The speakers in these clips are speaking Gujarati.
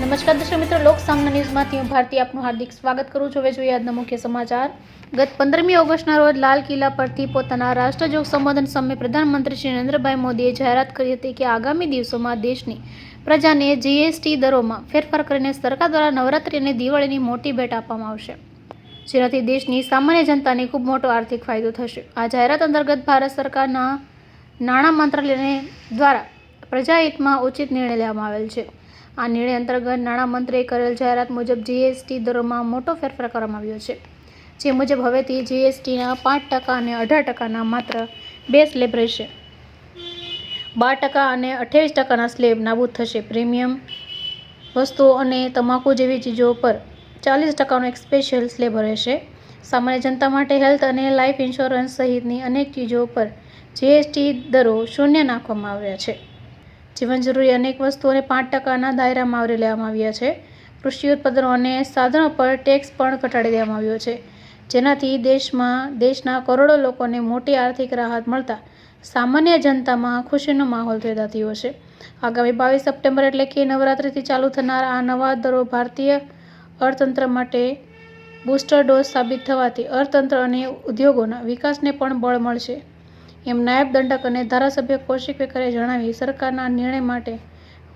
નમસ્કાર દર્શક મિત્રો, લોક સામના ન્યૂઝમાંથી હું ભારતી આપનું હાર્દિક સ્વાગત કરું છું. હવે જોઈએ આજના મુખ્ય સમાચાર. ગત 15મી ઓગસ્ટના રોજ લાલ કિલ્લા પરથી પોતાના રાષ્ટ્રજોગ સંબોધન સમયે પ્રધાનમંત્રી શ્રી નરેન્દ્રભાઈ મોદીએ જાહેરાત કરી હતી કે આગામી દિવસોમાં દેશની પ્રજાને જીએસટી દરોમાં ફેરફાર કરીને સરકાર દ્વારા નવરાત્રી અને દિવાળીની મોટી ભેટ આપવામાં આવશે, જેનાથી દેશની સામાન્ય જનતાને ખૂબ મોટો આર્થિક ફાયદો થશે. આ જાહેરાત અંતર્ગત ભારત સરકારના નાણાં મંત્રાલય દ્વારા પ્રજાહિતમાં ઉચિત નિર્ણય લેવામાં આવેલ છે. આ નિર્ણય અંતર્ગત નાણામંત્રીએ કરેલ જાહેરાત મુજબ જીએસટી દરોમાં મોટો ફેરફાર કરવામાં આવ્યો છે, જે મુજબ હવેથી જીએસટીના 5% અને 18%ના માત્ર 2 સ્લેબ રહેશે. 12% અને 28%ના સ્લેબ નાબૂદ થશે. પ્રીમિયમ વસ્તુઓ અને તમાકુ જેવી ચીજો પર 40%નો એક સ્પેશિયલ સ્લેબ રહેશે. સામાન્ય જનતા માટે હેલ્થ અને લાઇફ ઇન્સ્યોરન્સ સહિતની અનેક ચીજો પર જીએસટી દરો શૂન્ય નાખવામાં આવ્યા છે. જીવન જરૂરી અનેક વસ્તુઓને 5%ના દાયરામાં આવરી લેવામાં આવ્યા છે. કૃષિ ઉત્પાદનો અને સાધનો પર ટેક્સ પણ ઘટાડી દેવામાં આવ્યો છે, જેનાથી દેશના કરોડો લોકોને મોટી આર્થિક રાહત મળતા સામાન્ય જનતામાં ખુશીનો માહોલ પેદા થયો છે. આગામી 22 સપ્ટેમ્બર એટલે કે નવરાત્રિથી ચાલુ થનાર આ નવા દરો ભારતીય અર્થતંત્ર માટે બૂસ્ટર ડોઝ સાબિત થવાથી અર્થતંત્ર અને ઉદ્યોગોના વિકાસને પણ બળ મળશે, એમ નાયબ દંડક અને ધારાસભ્ય કૌશિક વેકરે જણાવી સરકારના આ નિર્ણય માટે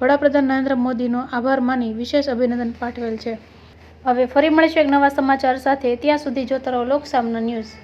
વડાપ્રધાન નરેન્દ્ર મોદીનો આભાર માની વિશેષ અભિનંદન પાઠવેલ છે. હવે ફરી મળીશું એક નવા સમાચાર સાથે. ત્યાં સુધી જોતા રહો લોક સામના ન્યૂઝ.